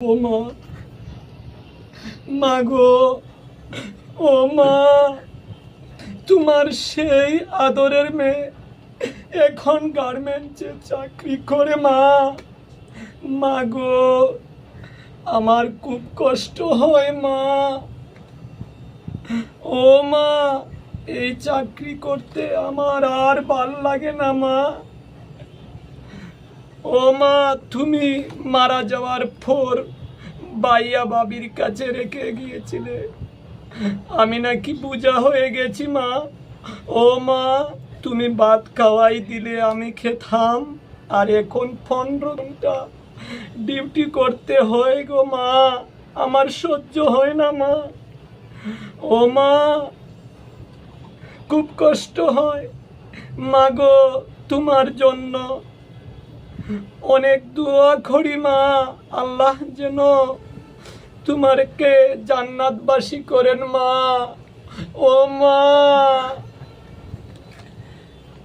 ও মা, মা গো, ও মা, তোমার সেই আদরের মেয়ে এখন গার্মেন্টসে চাকরি করে। মা, মা গো, আমার খুব কষ্ট হয় মা। ও মা, এই চাকরি করতে আমার আর ভাল লাগে না মা। ও মা, তুমি মারা যাওয়ার পর বাইয়া বাবির কাছে রেখে গিয়েছিলে, আমি নাকি বোঝা হয়ে গেছি মা। ও মা, তুমি ভাত খাওয়াই দিলে আমি খেতাম, আর এখন 15 ঘন্টা ডিউটি করতে হয় গো মা, আমার সহ্য হয় না মা। ও মা, খুব কষ্ট হয় মা গো। তোমার জন্য অনেক দোয়া করি মা, আল্লাহ যেন তোমারকে জান্নাতবাসী করেন মা। ও মা।